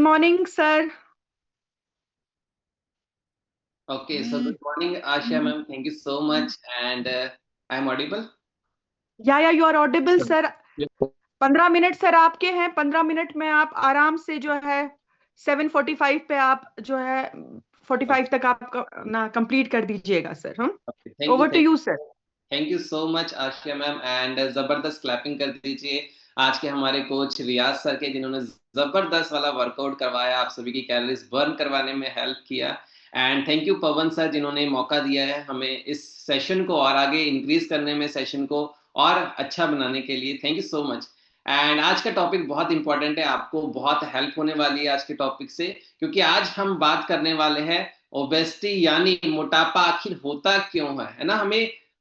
morning, sir. Okay, so good morning, Asha ma'am. Thank you so much. And I'm audible? या you are audible sir. 15 minute sir आपके हैं। 15 minute में आप आराम से जो है 7:45 पे आप जो है 45 Okay, तक आप ना कंप्लीट कर दीजिएगा सर। हम okay. Thank you, over to thank you you, sir. thank you so much, Ashiya ma'am. And जबरदस्त क्लैपिंग कर दीजिए आज के हमारे कोच रियाज सर के, जिन्होंने जबरदस्त वाला वर्कआउट करवाया, आप सभी की कैलोरीज बर्न करवाने में हेल्प किया. And thank you Pawan sir, जिन्होंने मौका दिया है हमें इस सेशन को और आगे इंक्रीज करने में, सेशन को और अच्छा बनाने के लिए. Thank you so much. And आज का टॉपिक बहुत इंपॉर्टेंट है, आपको बहुत हेल्प होने वाली है आज के टॉपिक से, क्योंकि आज हम बात करने वाले हैं ओबेसिटी यानी मोटापा आखिर होता क्यों है ना.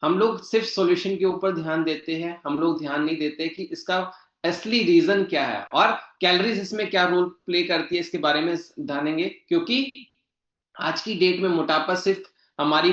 हम लोग सिर्फ सॉल्यूशन के ऊपर ध्यान देते हैं, हम लोग ध्यान नहीं देते कि इसका असली रीजन क्या है और कैलोरीज इसमें क्या रोल प्ले करती है, इसके बारे में जानेंगे. क्योंकि आज की डेट में मोटापा सिर्फ हमारी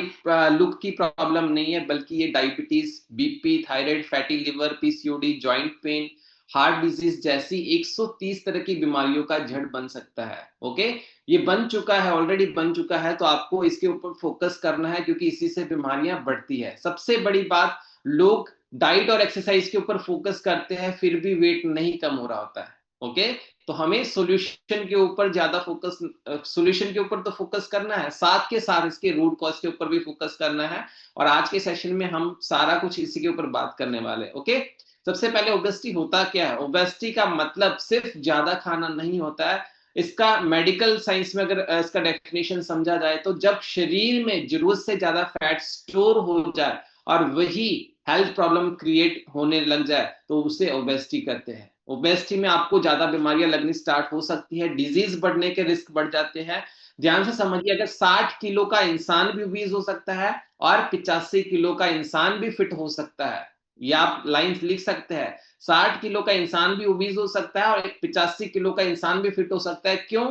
लुक की प्रॉब्लम नहीं है, बल्कि ये diabetes, BP, thyroid, fatty liver, PCOD, joint pain, heart disease जैसी 130 तरह की बीमारियों का जड़ बन सकता है. ओके, ये बन चुका है, ऑलरेडी बन चुका है, तो आपको इसके ऊपर फोकस करना है, क्योंकि इसी से बीमारियां बढ़ती है. सबसे बड़ी बात, लोग डाइट और एक्सरसाइज के ऊपर फोकस करते हैं, फिर भी वेट नहीं कम हो रहा होता है. ओके, तो हमें सॉल्यूशन के ऊपर ज्यादा फोकस, सॉल्यूशन के ऊपर तो फोकस करना है, साथ के साथ इसके रूट कॉज के ऊपर भी फोकस करना है. और आज के सेशन में हम सारा कुछ इसी के ऊपर बात करने वाले. ओके, सबसे पहले ओबेसिटी होता क्या है. ओबेसिटी का मतलब सिर्फ ज्यादा खाना नहीं होता है. इसका मेडिकल साइंस में अगर इसका डेफिनेशन समझा जाए, तो जब शरीर में जरूरत से ज्यादा फैट स्टोर हो जाए और वही हेल्थ प्रॉब्लम क्रिएट होने लग जाए, तो उसे ओबेसिटी कहते हैं. ओबेसिटी में आपको ज्यादा बीमारियां लगनी स्टार्ट हो सकती है, डिजीज बढ़ने के रिस्क बढ़ जाते हैं. ध्यान से समझिए, अगर 60 किलो का इंसान भी ओबीज हो सकता है और 85 किलो का इंसान भी फिट हो सकता है. ये आप लाइन लिख सकते हैं, 60 किलो का इंसान भी ओबीज हो सकता है और 85 किलो का इंसान भी फिट हो सकता है. क्यों?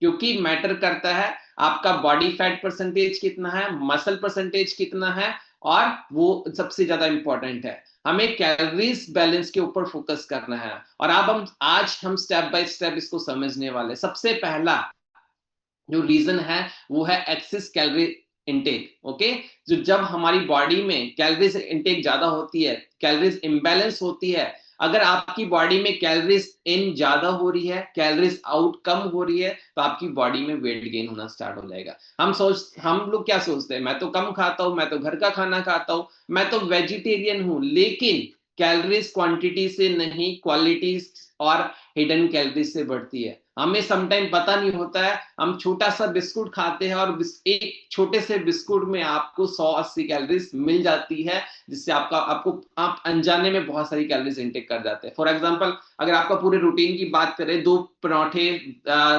क्योंकि मैटर करता है आपका बॉडी फैट परसेंटेज कितना है, मसल परसेंटेज कितना है, और वो सबसे ज्यादा इंपॉर्टेंट है, हमें कैलोरीज बैलेंस के ऊपर फोकस करना है. और अब हम आज स्टेप बाय स्टेप इसको समझने वाले. सबसे पहला जो रीजन है वो है एक्सेस कैलोरी इनटेक. ओके, जो जब हमारी बॉडी में कैलोरीज इनटेक ज्यादा होती है, कैलोरीज इम्बैलेंस होती है, अगर आपकी बॉडी में कैलोरीज इन ज्यादा हो रही है, कैलोरीज आउट कम हो रही है, तो आपकी बॉडी में वेट गेन होना स्टार्ट हो जाएगा. हम लोग क्या सोचते हैं, मैं तो कम खाता हूं, मैं तो घर का खाना खाता हूं, मैं तो वेजिटेरियन हूं. लेकिन कैलोरीज क्वांटिटी से नहीं, क्वालिटी और हिडन कैलोरीज से बढ़ती है. हमें समटाइम पता नहीं होता है, हम छोटा सा बिस्कुट खाते हैं और एक छोटे से बिस्कुट में आपको 180 कैलोरीज मिल जाती है, जिससे आप अनजाने में बहुत सारी कैलोरीज इंटेक कर जाते हैं. फॉर एग्जांपल, अगर आपका पूरे रूटीन की बात करें, 2 पराठे,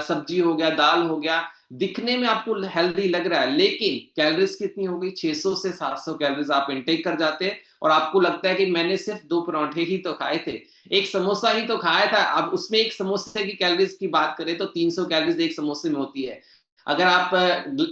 सब्जी हो गया, दाल हो गया, दिखने में आपको हेल्दी लग रहा है, लेकिन कैलोरीज कितनी हो गई, 600 से 700 कैलोरीज आप इंटेक कर जाते हैं. और आपको लगता है कि मैंने सिर्फ 2 पराठे ही तो खाए थे, एक समोसा ही तो खाया था. अब उसमें एक समोसे की कैलोरीज की बात करें तो 300 कैलोरीज एक समोसे में होती है. अगर आप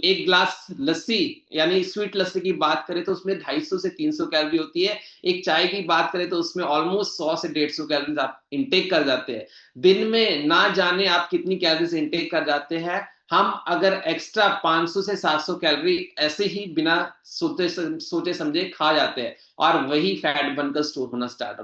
एक ग्लास लस्सी यानी स्वीट लस्सी की बात करें तो उसमें 250 से 300 कैलोरी होती है. एक चाय की बात करें तो उसमें ऑलमोस्ट 100 से 150 कैलोरीज आप इंटेक कर जाते हैं. दिन में ना जाने आप कितनी कैलोरीज इंटेक कर जाते हैं. हम अगर एक्स्ट्रा 500 से 700 कैलोरी ऐसे ही बिना सोचे समझे खा जाते हैं, और वही फैट बनकर स्टोर होना स्टार्ट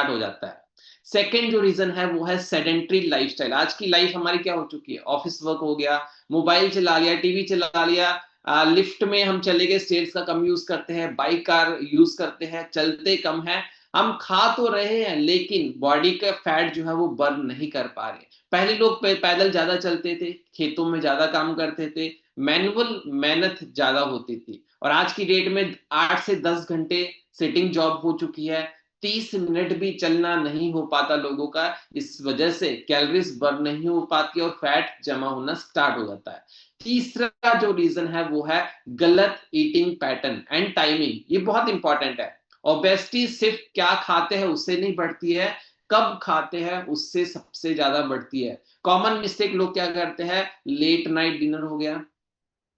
हो जाता है. सेकेंड जो रीजन है वो है सेडेंट्री लाइफस्टाइल. आज की लाइफ हमारी क्या हो चुकी है, ऑफिस वर्क हो गया, मोबाइल चला लिया, टीवी चला लिया, लिफ्ट में हम चले गए, स्टेयर्स का कम यूज करते हैं, बाइक कार यूज करते हैं, चलते कम है. हम खा तो रहे हैं, लेकिन बॉडी का फैट जो है वो बर्न नहीं कर पा रहे. पहले लोग पैदल ज्यादा चलते थे, खेतों में ज्यादा काम करते थे, मैनुअल मेहनत ज्यादा होती थी. और आज की डेट में 8 से 10 घंटे सिटिंग जॉब हो चुकी है, 30 मिनट भी चलना नहीं हो पाता लोगों का. इस वजह से कैलोरीज बर्न नहीं हो पाती और फैट जमा होना स्टार्ट हो जाता है. तीसरा जो रीजन है वो है गलत ईटिंग पैटर्न एंड टाइमिंग. ये बहुत इंपॉर्टेंट है. ओबेसिटी सिर्फ क्या खाते हैं उससे नहीं बढ़ती है, कब खाते हैं उससे सबसे ज्यादा बढ़ती है. कॉमन मिस्टेक लोग क्या करते हैं, लेट नाइट डिनर हो गया,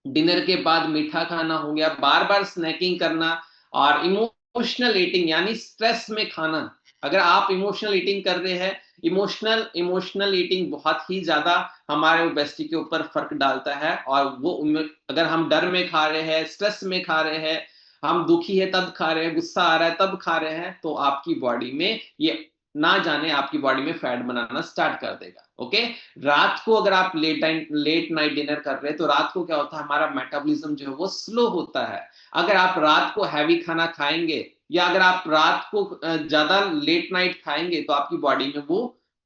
डिनर के बाद मीठा खाना हो गया, बार बार स्नैकिंग करना, और इमोशनल ईटिंग यानी स्ट्रेस में खाना. अगर आप इमोशनल ईटिंग कर रहे हैं, इमोशनल ईटिंग बहुत ही ज्यादा हमारे ओबेसिटी के ऊपर फर्क डालता है। और वो अगर हम डर में खा रहे हैं, स्ट्रेस में खा रहे हैं, हम दुखी है तब खा रहे हैं, गुस्सा आ रहा है तब खा रहे हैं, तो आपकी बॉडी में ये ना जाने आपकी बॉडी में फैट बनाना स्टार्ट कर देगा। ओके, रात को अगर आप लेट नाइट डिनर कर रहे हैं, तो रात को क्या होता है, हमारा मेटाबॉलिज्म जो है वो स्लो होता है। अगर आप रात को हैवी खाना खाएंगे, या अगर आप रात को ज्यादा लेट नाइट खाएंगे, तो आपकी बॉडी में वो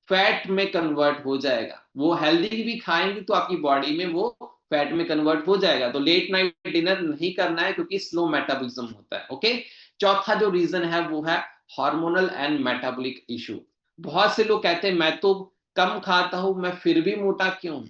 फैट में कन्वर्ट हो जाएगा। वो हेल्दी भी खाएंगे तो आपकी बॉडी में वो फैट में कन्वर्ट हो जाएगा। तो लेट नाइट डिनर नहीं करना है, क्योंकि स्लो मेटाबॉलिज्म होता है। ओके, चौथा जो रीजन है वो है हार्मोनल एंड मेटाबॉलिक इशू। बहुत से लोग कहते हैं मैं तो कम खाता हूं, मैं फिर भी मोटा क्यों हूं,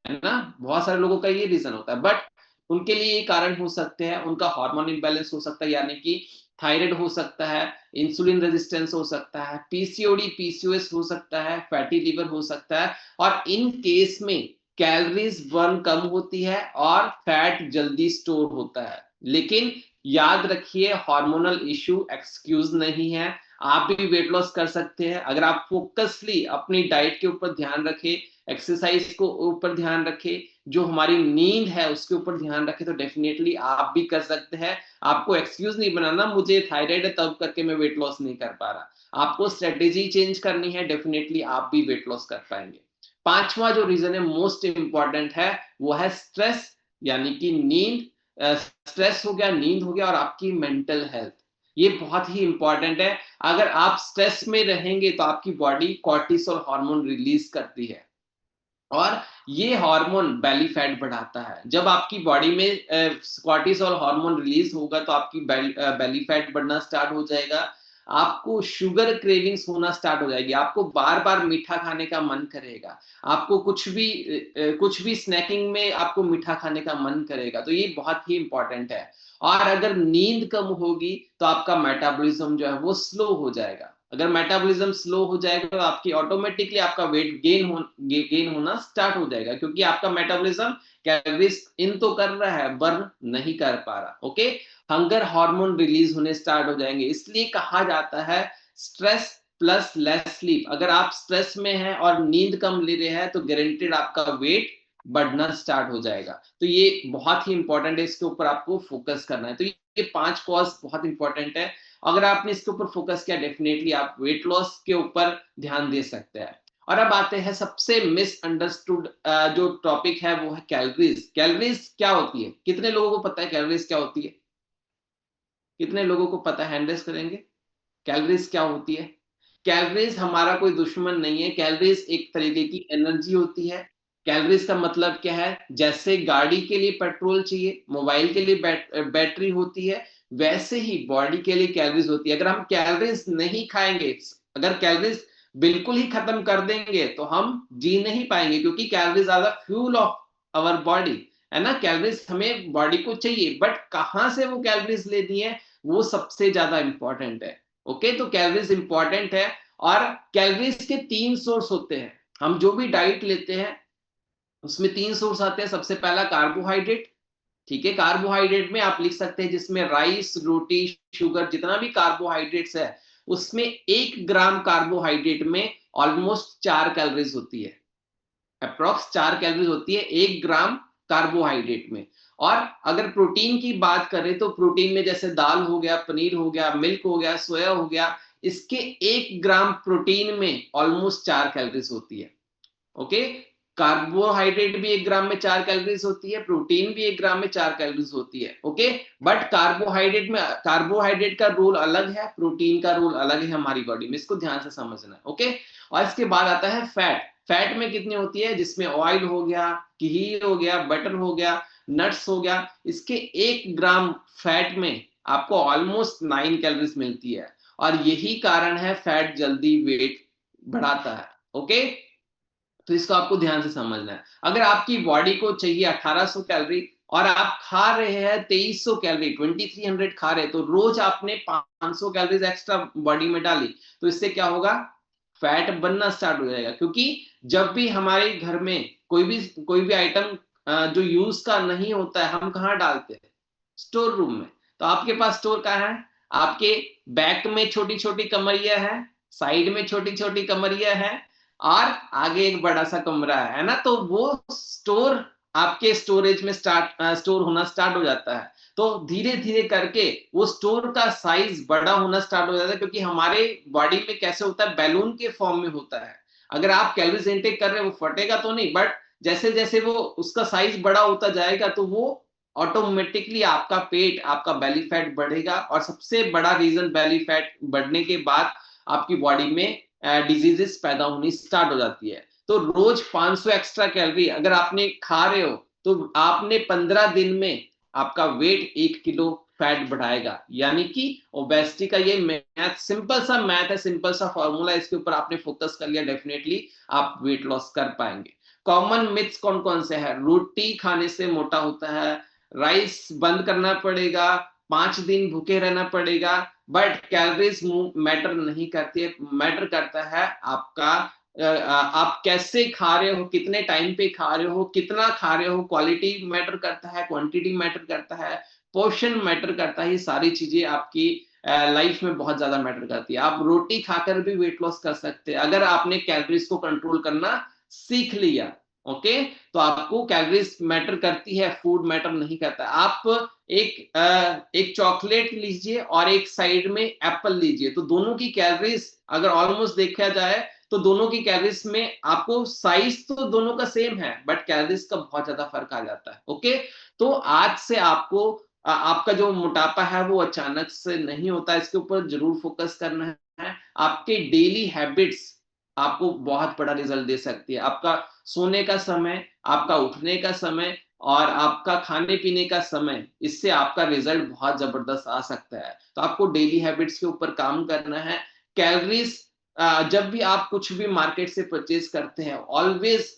है ना। बहुत सारे लोगों का ये रीजन होता है, बट उनके लिए ये कारण हो सकते हैं, उनका हार्मोन इम्बैलेंस हो सकता है, यानी कि थायराइड हो सकता है, इंसुलिन रेजिस्टेंस हो सकता है, पीसीओडी पीसीओएस हो सकता है, फैटी लिवर हो सकता है। और इन केस में कैलोरीज बर्न कम होती है और फैट जल्दी स्टोर होता है। लेकिन याद रखिए, हार्मोनल इशू एक्सक्यूज नहीं है। आप भी वेट लॉस कर सकते हैं अगर आप फोकसली अपनी डाइट के ऊपर ध्यान रखें, एक्सरसाइज को ऊपर ध्यान रखे, जो हमारी नींद है उसके ऊपर ध्यान रखे, तो डेफिनेटली आप भी कर सकते हैं। आपको एक्सक्यूज नहीं बनाना मुझे थायराइड है तब करके मैं वेट लॉस नहीं कर पा रहा। आपको स्ट्रेटेजी चेंज करनी है, डेफिनेटली आप भी वेट लॉस कर पाएंगे। पांचवा जो रीजन है मोस्ट इंपॉर्टेंट है, वो है स्ट्रेस, यानी कि नींद। स्ट्रेस हो गया, नींद हो गया, और आपकी मेंटल हेल्थ, ये बहुत ही इंपॉर्टेंट है। अगर आप स्ट्रेस में रहेंगे तो आपकी बॉडी कॉर्टिसोल हार्मोन रिलीज करती है, और ये हार्मोन बेली फैट बढ़ाता है। जब आपकी बॉडी में कॉर्टिसोल हार्मोन रिलीज होगा, तो आपकी बेली फैट बढ़ना स्टार्ट हो जाएगा। आपको शुगर क्रेविंग्स होना स्टार्ट हो जाएगी, आपको बार बार मीठा खाने का मन करेगा, आपको कुछ भी स्नैकिंग में आपको मीठा खाने का मन करेगा। तो ये बहुत ही इंपॉर्टेंट है। और अगर नींद कम होगी तो आपका मेटाबॉलिज्म जो है वो स्लो हो जाएगा। अगर मेटाबॉलिज्म स्लो हो जाएगा तो आपकी ऑटोमेटिकली आपका वेट गेन होना स्टार्ट हो जाएगा, क्योंकि आपका मेटाबॉलिज्म कैलोरीज इन तो कर रहा है, बर्न नहीं कर पा रहा। ओके, हंगर हार्मोन रिलीज होने स्टार्ट हो जाएंगे। इसलिए कहा जाता है स्ट्रेस प्लस लेस स्लीप। अगर आप स्ट्रेस में हैं और नींद कम ले रहे हैं, तो गारंटेड आपका वेट बढ़ना स्टार्ट हो जाएगा। तो ये बहुत ही इंपॉर्टेंट है, इसके ऊपर आपको फोकस करना है। तो ये 5 कॉज बहुत इंपॉर्टेंट है। अगर आपने इसके ऊपर फोकस किया, डेफिनेटली आप वेट लॉस के ऊपर ध्यान दे सकते हैं। और अब आते हैं सबसे मिसअंडरस्टूड जो टॉपिक है, वो है कैलोरीज। कैलोरीज क्या होती है, कितने लोगों को पता है कैलोरीज क्या होती है? कितने लोगों को पता है, हैंड रेज करेंगे। कैलोरीज क्या होती है? कैलोरीज हमारा कोई दुश्मन नहीं है। कैलोरीज एक तरीके की एनर्जी होती है। कैलोरीज का मतलब क्या है, जैसे गाड़ी के लिए पेट्रोल चाहिए, मोबाइल के लिए बैटरी होती है, वैसे ही बॉडी के लिए कैलोरीज होती है। अगर हम कैलोरीज नहीं खाएंगे, अगर कैलोरीज बिल्कुल ही खत्म कर देंगे, तो हम जी नहीं पाएंगे, क्योंकि calories are the fuel of our body, है ना। कैलोरीज हमें बॉडी को चाहिए, बट कहां से वो कैलोरीज लेनी है, वो सबसे ज्यादा इंपॉर्टेंट है। ओके, तो कैलोरीज इंपॉर्टेंट है। और कैलोरीज के 3 सोर्स होते हैं। हम जो भी डाइट लेते हैं उसमें 3 सोर्स आते हैं। सबसे पहला कार्बोहाइड्रेट, ठीक है। कार्बोहाइड्रेट में आप लिख सकते हैं जिसमें राइस, रोटी, शुगर, जितना भी कार्बोहाइड्रेट्स है, उसमें 1 ग्राम कार्बोहाइड्रेट में ऑलमोस्ट 4 कैलोरीज होती है। अप्रोक्स 4 कैलोरीज होती है 1 ग्राम कार्बोहाइड्रेट में। और अगर प्रोटीन की बात करें, तो प्रोटीन में जैसे दाल हो गया, पनीर हो गया, मिल्क हो गया, सोया हो गया, इसके 1 ग्राम प्रोटीन में ऑलमोस्ट 4 कैलोरीज होती है। ओके, कार्बोहाइड्रेट भी 1 ग्राम में 4 कैलोरीज होती है, प्रोटीन भी 1 ग्राम में 4 कैलोरीज होती है। ओके, बट कार्बोहाइड्रेट का रोल अलग है, प्रोटीन का रोल अलग है हमारी बॉडी में, इसको ध्यान से समझना है। ओके, और इसके बाद आता है फैट। फैट में कितनी होती है, जिसमें ऑयल हो गया, घी हो गया, बटर हो गया, नट्स हो गया, इसके 1 ग्राम फैट में आपको ऑलमोस्ट 9 कैलोरीज मिलती है। और यही कारण है फैट जल्दी वेट बढ़ाता है। ओके, तो इसको आपको ध्यान से समझना है। अगर आपकी बॉडी को चाहिए 1800 कैलोरी और आप खा रहे हैं 2300 कैलोरी, 2300 खा रहे हैं, तो रोज आपने 500 कैलोरीज एक्स्ट्रा बॉडी में डाली, तो इससे क्या होगा, फैट बनना स्टार्ट हो जाएगा। क्योंकि जब भी हमारे घर में कोई भी आइटम जो यूज का नहीं होता है, हम कहाँ डालते हैं, स्टोर रूम में। तो आपके पास स्टोर कहाँ है, आपके बैक में छोटी छोटी कमरिया है, साइड में छोटी छोटी कमरिया है, और आगे एक बड़ा सा कमरा है ना, तो वो स्टोर आपके स्टोरेज में स्टोर होना स्टार्ट हो जाता है। तो धीरे धीरे करके वो स्टोर का साइज बड़ा होना स्टार्ट हो जाता है, क्योंकि हमारे बॉडी में कैसे होता है, बैलून के फॉर्म में होता है। अगर आप कैलोरीज इनटेक कर रहे हैं, वो फटेगा तो नहीं, बट जैसे जैसे वो उसका साइज बड़ा होता जाएगा, तो वो ऑटोमेटिकली आपका पेट, आपका बेली फैट बढ़ेगा। और सबसे बड़ा रीजन बेली फैट बढ़ने के बाद आपकी बॉडी में डिजीजेस पैदा होनी स्टार्ट हो जाती है। तो रोज 500 एक्स्ट्रा कैलोरी अगर आपने खा रहे हो, तो आपने 15 दिन में आपका वेट 1 किलो फैट बढ़ाएगा। यानी कि ओबेसिटी का ये मैथ, सिंपल सा मैथ है, सिंपल सा फॉर्मूला, इसके ऊपर आपने फोकस कर लिया, डेफिनेटली आप वेट लॉस कर पाएंगे। कॉमन मिथ्स कौन कौन से हैं? रोटी खाने से मोटा होता है, राइस बंद करना पड़ेगा, 5 दिन भूखे रहना पड़ेगा। बट कैलोरीज मैटर नहीं करती है, मैटर करता है आपका आप कैसे खा रहे हो, कितने टाइम पे खा रहे हो, कितना खा रहे हो। क्वालिटी मैटर करता है, क्वांटिटी मैटर करता है, पोर्शन मैटर करता है। ये सारी चीजें आपकी लाइफ में बहुत ज्यादा मैटर करती है। आप रोटी खाकर भी वेट लॉस कर सकते हैं अगर आपने कैलोरीज को कंट्रोल करना सीख लिया। ओके, तो आपको कैलोरीज मैटर करती है, फूड मैटर नहीं करता। आप एक चॉकलेट लीजिए और एक साइड में एप्पल लीजिए, तो दोनों की कैलोरीज अगर ऑलमोस्ट देखा जाए, तो दोनों की कैलोरीज में आपको साइज तो दोनों का सेम है, बट कैलोरीज का बहुत ज्यादा फर्क आ जाता है। ओके, तो आज से आपको आपका जो मोटापा है वो अचानक से नहीं होता, इसके ऊपर जरूर फोकस करना है। आपके डेली हैबिट्स आपको बहुत बड़ा रिजल्ट दे सकती है। आपका सोने का समय, आपका उठने का समय और आपका खाने पीने का समय, इससे आपका रिजल्ट बहुत जबरदस्त आ सकता है। तो आपको डेली हैबिट्स के ऊपर काम करना है। कैलोरीज जब भी आप कुछ भी मार्केट से परचेज करते हैं, ऑलवेज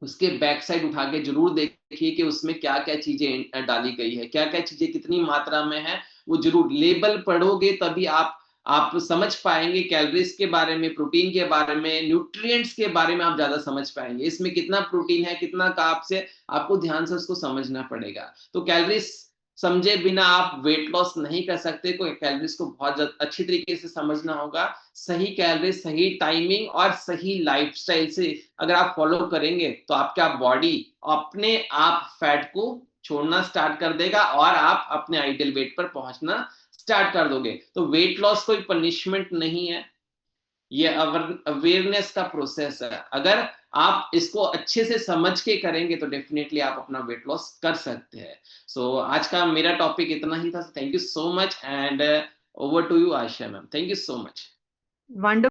उसके बैक साइड उठा के जरूर देखिए कि उसमें क्या क्या चीजें डाली गई है, क्या क्या चीजें कितनी मात्रा में है। वो जरूर लेबल पढ़ोगे तभी आप समझ पाएंगे कैलोरीज के बारे में, प्रोटीन के बारे में, न्यूट्रिएंट्स के बारे में आप ज्यादा समझ पाएंगे। इसमें कितना प्रोटीन है, कितना कार्ब्स है, आपको ध्यान से उसको समझना पड़ेगा। तो कैलोरीज समझे बिना आप वेट लॉस नहीं कर सकते। को कैलोरीज को बहुत अच्छी तरीके से समझना होगा। सही कैलोरीज, सही टाइमिंग और सही लाइफस्टाइल से अगर आप फॉलो करेंगे, तो आपका बॉडी अपने आप फैट को छोड़ना स्टार्ट कर देगा और आप अपने आइडियल वेट पर पहुंचना स्टार्ट कर दोगे। तो वेट लॉस कोई पनिशमेंट नहीं है, ये अवेयरनेस का प्रोसेस है। अगर आप इसको अच्छे से समझ के करेंगे, तो डेफिनेटली आप अपना वेट लॉस कर सकते हैं। सो आज का मेरा टॉपिक इतना ही था। Thank you so much, and over to you Asha ma'am. Thank you so much. Wonderful.